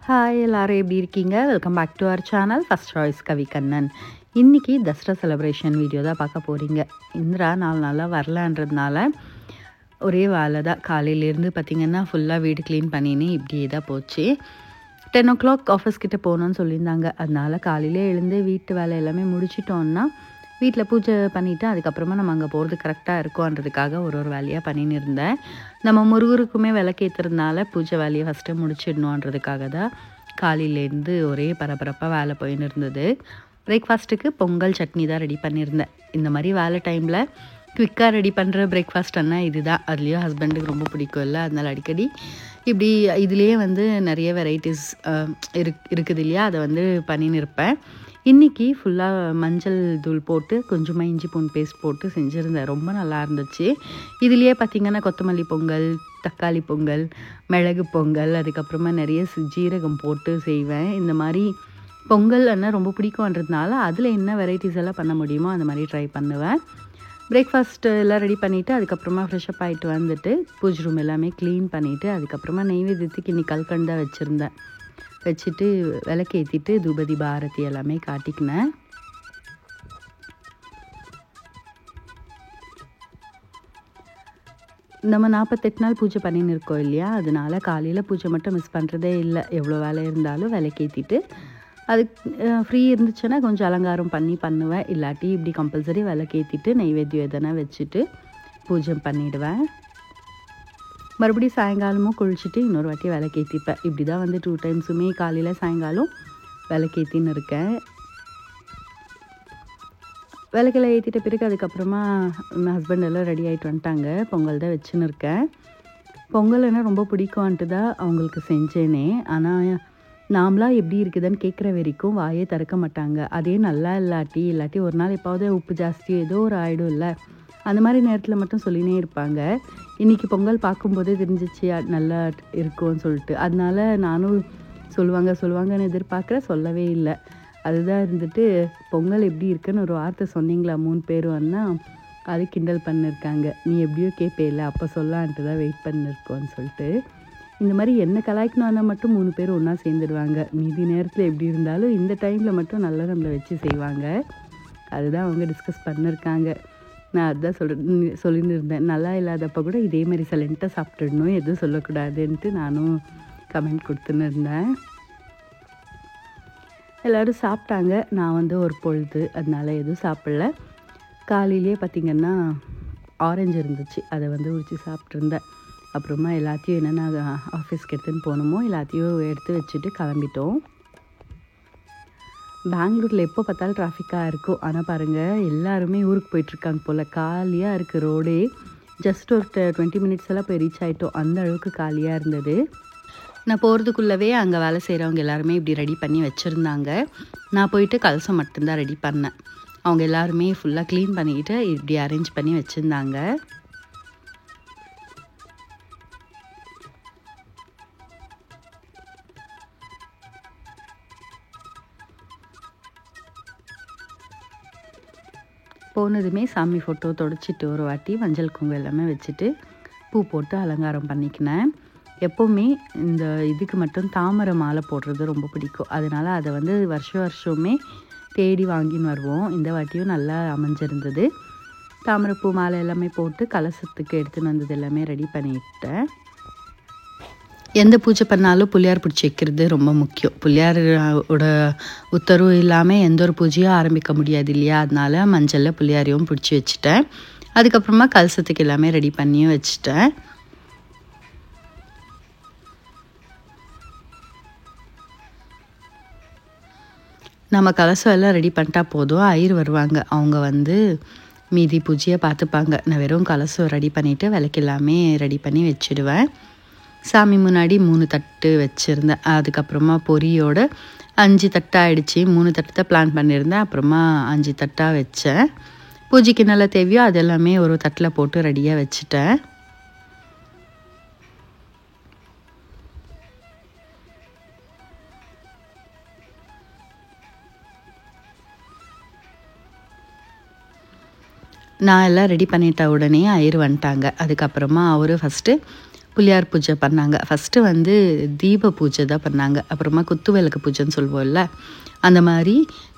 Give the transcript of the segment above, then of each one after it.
Hi எல்லாரும் எப்படி இருக்கீங்க? Welcome back to our channel first choice Kavi Kannan. இன்றைக்கி தசரா செலிப்ரேஷன் வீடியோ தான் பார்க்க போகிறீங்க. இந்திரா 4 நாளாக வரலான்றதுனால ஒரே வேலை தான். காலையிலேருந்து பார்த்திங்கன்னா ஃபுல்லாக வீடு க்ளீன் பண்ணின்னு இப்படியே தான் போச்சு. 10 o'clock ஆஃபீஸ் கிட்டே போகணுன்னு சொல்லியிருந்தாங்க. அதனால் காலையிலே எழுந்து வீட்டு வேலை எல்லாமே முடிச்சிட்டோன்னா வீட்டில் பூஜை பண்ணிவிட்டு அதுக்கப்புறமா நம்ம அங்கே போகிறது கரெக்டாக இருக்கும்ன்றதுக்காக ஒரு வேலையாக பண்ணின்னு இருந்தேன். நம்ம முருகருக்குமே விளக்கேற்றுறதுனால பூஜை வேலையை ஃபஸ்ட்டு முடிச்சிடணுன்றதுக்காக தான் காலையிலேருந்து ஒரே பரபரப்பாக வேலை போயின்னு இருந்தது. பிரேக்ஃபாஸ்ட்டுக்கு பொங்கல் சட்னி தான் ரெடி பண்ணியிருந்தேன். இந்த மாதிரி வேலை டைமில் குவிக்காக ரெடி பண்ணுற பிரேக்ஃபாஸ்ட்னா இது தான். அதுலேயும் ஹஸ்பண்டுக்கு ரொம்ப பிடிக்கும் இல்லை, அதனால் அடிக்கடி இப்படி இதுலேயே நிறைய வெரைட்டிஸ் இருக்குது இல்லையா, அதை பண்ணின்னு இருப்பேன். இன்றைக்கி ஃபுல்லாக மஞ்சள் தூள் போட்டு கொஞ்சமாக இஞ்சி பூண்டு பேஸ்ட் போட்டு செஞ்சுருந்தேன். ரொம்ப நல்லா இருந்துச்சு. இதுலேயே பார்த்திங்கன்னா கொத்தமல்லி பொங்கல், தக்காளி பொங்கல், மிளகு பொங்கல், அதுக்கப்புறமா நிறைய ஜீரகம் போட்டு செய்வேன். இந்த மாதிரி பொங்கல் ரொம்ப பிடிக்கும்ன்றதுனால அதில் என்ன வெரைட்டிஸ் எல்லாம் பண்ண முடியுமோ அந்த மாதிரி ட்ரை பண்ணுவேன். பிரேக்ஃபாஸ்ட் எல்லாம் ரெடி பண்ணிவிட்டு அதுக்கப்புறமா ஃப்ரெஷ்அப் ஆகிட்டு வந்துட்டு பூஜை ரூம் எல்லாமே க்ளீன் பண்ணிவிட்டு அதுக்கப்புறமா நெய்வேத்தியத்துக்கு இன்னைக்கு கல்கண்டு தான் வச்சுட்டு விளக்கேற்றிட்டு தூபதி பாரதி எல்லாமே காட்டிக்கினேன். நம்ம 48 நாள் பூஜை பண்ணின்னு இருக்கோம் இல்லையா, அதனால காலையில் பூஜை மட்டும் மிஸ் பண்ணுறதே இல்லை. எவ்வளோ வேலை இருந்தாலும் விளக்கேற்றிட்டு அதுக்கு ஃப்ரீ இருந்துச்சுன்னா கொஞ்சம் அலங்காரம் பண்ணுவேன். இல்லாட்டி இப்படி கம்பல்சரி விளக்கேற்றிட்டு நைவேத்தியம் எதனா வச்சுட்டு பூஜை பண்ணிவிடுவேன். மறுபடியும் சாயங்காலமும் குளிச்சுட்டு இன்னொரு வாட்டி விளக்கேற்றிப்பேன். இப்படி தான் 2 டைம்ஸுமே காலையில் சாயங்காலம் விளக்கேற்றின்னு இருக்கேன். விளக்கெல்லாம் ஏற்றிட்ட பிறகு அதுக்கப்புறமா ஹஸ்பண்ட் எல்லாம் ரெடி ஆகிட்டு வந்துட்டாங்க. பொங்கல் தான் வச்சுன்னு இருக்கேன். பொங்கல் ரொம்ப பிடிக்கும்ன்ட்டு தான் அவங்களுக்கு செஞ்சேனே. ஆனால் நாமளாக எப்படி இருக்குதுன்னு கேட்குற வரைக்கும் வாயே திறக்க மாட்டாங்க. அதே நல்லா இல்லாட்டி ஒரு நாள் எப்பாவது உப்பு ஜாஸ்தி ஏதோ ஒரு ஆகிடும் இல்லை, அந்த மாதிரி நேரத்தில் மட்டும் சொல்லினே இருப்பாங்க. இன்றைக்கி பொங்கல் பார்க்கும்போதே தெரிஞ்சிச்சு நல்லா இருக்கும்னு சொல்லிட்டு. அதனால நானும் சொல்லுவாங்கன்னு எதிர்பார்க்குறேன், சொல்லவே இல்லை. அதுதான் பொங்கல் எப்படி இருக்குன்னு ஒரு வார்த்தை சொன்னீங்களா 3 பேரும்னா அது கிண்டல் பண்ணியிருக்காங்க. நீ எப்படியோ கேட்பே இல்லை, அப்போ சொல்லான்ட்டு தான் வெயிட் பண்ணியிருக்கோன்னு சொல்லிட்டு. இந்த மாதிரி என்ன கலாய்க்கணும்னா மட்டும் 3 பேர் ஒன்றா சேர்ந்துடுவாங்க. மீதி நேரத்தில் எப்படி இருந்தாலும் இந்த டைமில் மட்டும் நல்லா நம்மளை வச்சு செய்வாங்க. அதுதான் அவங்க டிஸ்கஸ் பண்ணியிருக்காங்க. நான் அதுதான் சொல்லின்னு இருந்தேன். நல்லா இல்லாதப்போ கூட இதே மாதிரி சைலண்ட்டாக சாப்பிட்டுடணும், எதுவும் சொல்லக்கூடாதுன்ட்டு நானும் கமெண்ட் கொடுத்துன்னு இருந்தேன். எல்லோரும் சாப்பிட்டாங்க. நான் ஒரு பொழுது அதனால் எதுவும் சாப்பிடல. காலையிலே பார்த்திங்கன்னா ஆரஞ்சு இருந்துச்சு, அதை உரித்து சாப்பிட்ருந்தேன். அப்புறமா எல்லாத்தையும் என்னென்ன ஆஃபீஸ்க்கு எடுத்துன்னு போகணுமோ எல்லாத்தையும் எடுத்து வச்சுட்டு கிளம்பிட்டோம். பெங்களூரில் எப்போ பார்த்தாலும் டிராஃபிக்காக இருக்கும். ஆனால் பாருங்கள், எல்லாருமே ஊருக்கு போயிட்டுருக்காங்க போல். காலியாக இருக்குது ரோடே. ஜஸ்ட் ஒரு 20 minutes எல்லாம் போய் ரீச் ஆகிட்டோம். அந்த அளவுக்கு காலியாக இருந்தது. நான் போகிறதுக்குள்ளவே அங்கே வேலை செய்கிறவங்க எல்லாருமே இப்படி ரெடி பண்ணி வச்சுருந்தாங்க. நான் போயிட்டு கலசம் மட்டும்தான் ரெடி பண்ணேன். அவங்க எல்லாருமே ஃபுல்லாக க்ளீன் பண்ணிக்கிட்டு இப்படி அரேஞ்ச் பண்ணி வச்சுருந்தாங்க. போனதுமே சாமி ஃபோட்டோ தொடச்சிட்டு ஒரு வாட்டி மஞ்சள் குங்குமம் எல்லாமே வச்சுட்டு பூ போட்டு அலங்காரம் பண்ணிக்கினேன். எப்போவுமே இந்த இதுக்கு மட்டும் தாமரை மாலை போடுறது ரொம்ப பிடிக்கும். அதனால் அதை வருஷமே தேடி வாங்கின்னு வருவோம். இந்த வாட்டியும் நல்லா அமைஞ்சிருந்தது. தாமரை பூ மாலை எல்லாமே போட்டு கலசத்துக்கு எடுத்துன்னு வந்தது எல்லாமே ரெடி பண்ணிவிட்டேன். எந்த பூஜை பண்ணாலும் புள்ளியார் பிடிச்சி வைக்கிறது ரொம்ப முக்கியம். புள்ளியாரோட உத்தரவு இல்லாமல் எந்த ஒரு பூஜையும் ஆரம்பிக்க முடியாது இல்லையா, அதனால் மஞ்சளில் புள்ளியாரையும் பிடிச்சி வச்சுட்டேன். அதுக்கப்புறமா கலசத்துக்கு எல்லாமே ரெடி பண்ணியும் வச்சுட்டேன். நம்ம கலசம் எல்லாம் ரெடி பண்ணிட்டா போதும், ஐயர் வருவாங்க. அவங்க மீதி பூஜையை பார்த்துப்பாங்க. நான் வெறும் கலசம் ரெடி பண்ணிவிட்டு விளக்கு எல்லாமே ரெடி பண்ணி வச்சுடுவேன். சாமி முன்னாடி 3 தட்டு வச்சுருந்தேன். அதுக்கப்புறமா பொரியோட 5 தட்டு ஆகிடுச்சி. 3 தட்டு தான் பிளான் பண்ணியிருந்தேன். அப்புறமா 5 தட்டாக வச்சேன். பூஜைக்கு நல்லா தேவையோ அதெல்லாமே ஒரு தட்டில் போட்டு ரெடியாக வச்சுட்டேன். நான் எல்லாம் ரெடி பண்ணிட்ட உடனே ஐயர் வந்துட்டாங்க. அதுக்கப்புறமா அவர் ஃபஸ்ட்டு புளியார் பூஜை பண்ணாங்க. ஃபஸ்ட்டு வந்து தீப பூஜை தான் பண்ணாங்க. அப்புறமா குத்து விளக்கு பூஜைன்னு சொல்லுவோம்ல, அந்த மாதிரி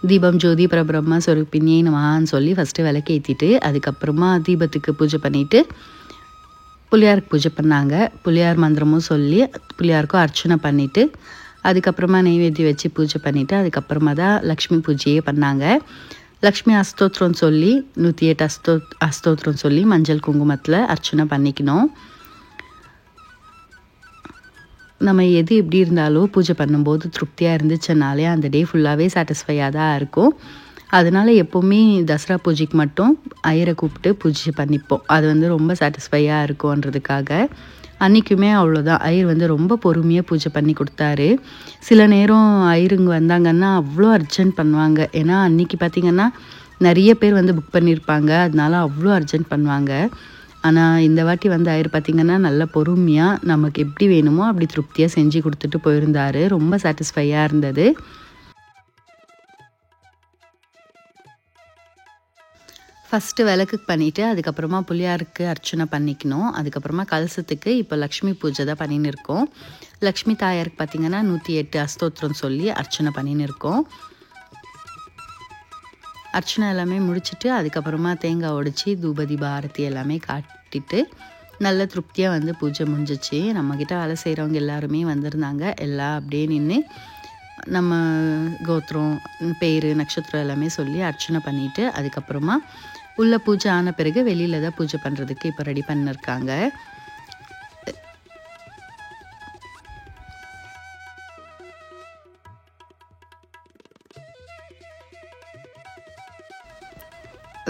தீபம் ஜோதி பரபிரம்ம சொரூபிணியே நமஹான்னு சொல்லி ஃபஸ்ட்டு விளக்கு ஏற்றிட்டு அதுக்கப்புறமா தீபத்துக்கு பூஜை பண்ணிவிட்டு புளியாருக்கு பூஜை பண்ணாங்க. புளியார் மந்திரமும் சொல்லி புளியாருக்கும் அர்ச்சனை பண்ணிவிட்டு அதுக்கப்புறமா நெய்வேத்தியம் வச்சு பூஜை பண்ணிவிட்டு அதுக்கப்புறமா தான் லக்ஷ்மி பூஜையே பண்ணாங்க. லக்ஷ்மி அஸ்தோத்திரம் சொல்லி 108 அஸ்தோத்திரம் சொல்லி மஞ்சள் குங்குமத்தில் அர்ச்சனை பண்ணிக்கணும். நம்ம எது எப்படி இருந்தாலும் பூஜை பண்ணும்போது திருப்தியாக இருந்துச்சுனாலே அந்த டே ஃபுல்லாகவே சாட்டிஸ்ஃபையாக தான் இருக்கும். அதனால் எப்போவுமே தசரா பூஜைக்கு மட்டும் ஐயரை கூப்பிட்டு பூஜை பண்ணிப்போம். அது வந்து ரொம்ப சாட்டிஸ்ஃபையாக இருக்கும்ன்றதுக்காக. அன்றைக்குமே அவ்வளோதான், ஐயர் வந்து ரொம்ப பொறுமையாக பூஜை பண்ணி கொடுத்தாரு. சில நேரம் ஐயருங்க வந்தாங்கன்னா அவ்வளோ அர்ஜென்ட் பண்ணுவாங்க. ஏன்னா அன்றைக்கி பார்த்திங்கன்னா நிறைய பேர் வந்து புக் பண்ணியிருப்பாங்க, அதனால அவ்வளோ அர்ஜென்ட் பண்ணுவாங்க. ஆனால் இந்த வாட்டி வந்து ஐயர் பார்த்திங்கன்னா நல்ல பொறுமையாக நமக்கு எப்படி வேணுமோ அப்படி திருப்தியாக செஞ்சு கொடுத்துட்டு போயிருந்தார். ரொம்ப சாட்டிஸ்ஃபையாக இருந்தது. ஃபஸ்ட்டு விளக்குக்கு பண்ணிவிட்டு அதுக்கப்புறமா புளியாருக்கு அர்ச்சனை பண்ணிக்கணும். அதுக்கப்புறமா கலசத்துக்கு இப்போ லக்ஷ்மி பூஜை தான் பண்ணின்னு இருக்கோம். லக்ஷ்மி தாயாருக்கு பார்த்திங்கன்னா 108 அஸ்தோத்திரம் சொல்லி அர்ச்சனை பண்ணின்னு இருக்கோம். அர்ச்சனை எல்லாமே முடிச்சுட்டு அதுக்கப்புறமா தேங்காய் உடைச்சி தூபதீப ஆரத்தி எல்லாமே காட்டிட்டு நல்ல திருப்தியாக வந்து பூஜை முடிஞ்சிச்சு. நம்மக்கிட்ட வேலை செய்கிறவங்க எல்லாருமே வந்திருந்தாங்க. எல்லாம் அப்படியே நின்று நம்ம கோத்திரம் பேர் நட்சத்திரம் எல்லாமே சொல்லி அர்ச்சனை பண்ணிவிட்டு அதுக்கப்புறமா உள்ள பூஜை ஆன பிறகு வெளியில் தான் பூஜை பண்ணுறதுக்கு இப்போ ரெடி பண்ணியிருக்காங்க.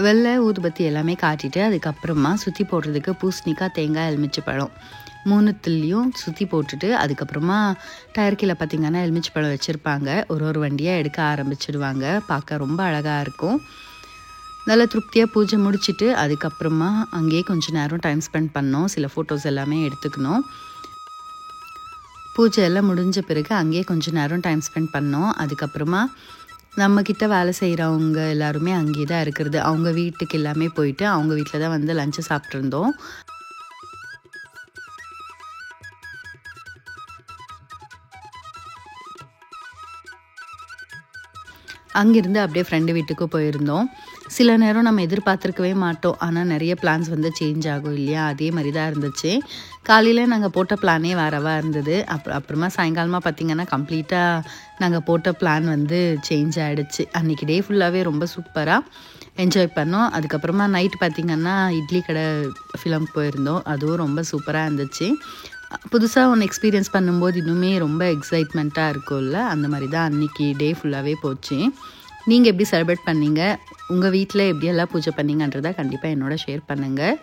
வெள்ளை ஊதுபத்தி எல்லாமே காட்டிட்டு அதுக்கப்புறமா சுற்றி போடுறதுக்கு பூசணிக்காய், தேங்காய், எலுமிச்சை பழம் 3த்துலேயும் சுற்றி போட்டுட்டு அதுக்கப்புறமா டயர் கீழே பார்த்திங்கன்னா எலுமிச்சை பழம் வச்சுருப்பாங்க. ஒரு வண்டியாக எடுக்க ஆரம்பிச்சிடுவாங்க. பார்க்க ரொம்ப அழகாக இருக்கும். நல்ல திருப்தியாக பூஜை முடிச்சுட்டு அதுக்கப்புறமா அங்கேயே கொஞ்சம் நேரம் டைம் ஸ்பெண்ட் பண்ணோம். சில ஃபோட்டோஸ் எல்லாமே எடுத்துக்கணும். பூஜை எல்லாம் முடிஞ்ச பிறகு அங்கேயே கொஞ்சம் நேரம் டைம் ஸ்பெண்ட் பண்ணோம். அதுக்கப்புறமா நம்மக்கிட்ட வேலை செய்கிறவங்க எல்லாருமே அங்கேயே தான் இருக்கிறது. அவங்க வீட்டுக்கு எல்லாமே போயிட்டு அவங்க வீட்டில் தான் வந்து லஞ்சு சாப்பிட்ருந்தோம். அங்கேருந்து அப்படியே ஃப்ரெண்டு வீட்டுக்கு போயிருந்தோம். சில நேரம் நம்ம எதிர்பார்த்துருக்கவே மாட்டோம், ஆனால் நிறைய பிளான்ஸ் வந்து சேஞ்ச் ஆகும் இல்லையா, அதே மாதிரி தான் இருந்துச்சு. காலையில் நாங்கள் போட்ட பிளானே வேறவா இருந்தது. அப்புறமா சாயங்காலமாக பார்த்திங்கன்னா கம்ப்ளீட்டாக நாங்கள் போட்ட பிளான் வந்து சேஞ்ச் ஆகிடுச்சு. அன்றைக்கி டே ஃபுல்லாகவே ரொம்ப சூப்பராக என்ஜாய் பண்ணோம். அதுக்கப்புறமா நைட் பார்த்திங்கன்னா இட்லி கடை ஃபிலிம் போயிருந்தோம். அதுவும் ரொம்ப சூப்பராக இருந்துச்சு. புதுசாக ஒன்று எக்ஸ்பீரியன்ஸ் பண்ணும்போது இன்னுமே ரொம்ப எக்ஸைட்மெண்ட்டாக இருக்கும்ல, அந்த மாதிரி தான் அன்றைக்கி டே ஃபுல்லாகவே போச்சு. நீங்கள் எப்படி செலிப்ரேட் பண்ணீங்க, உங்கள் வீட்டில் எப்படியெல்லாம் பூஜை பண்ணீங்கன்றதை கண்டிப்பாக என்னோட ஷேர் பண்ணுங்கள்.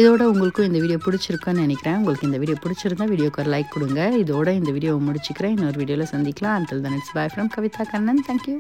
இதோட உங்களுக்கும் இந்த வீடியோ பிடிச்சிருக்குன்னு நினைக்கிறேன். உங்களுக்கு இந்த வீடியோ பிடிச்சிருந்தா வீடியோக்கு ஒரு லைக் கொடுங்க. இதோட இந்த வீடியோவை முடிச்சுக்கிறேன். இன்னொரு வீடியோவில் சந்திக்கலாம். Until then, it's bye from Kavitha Kannan. Thank you.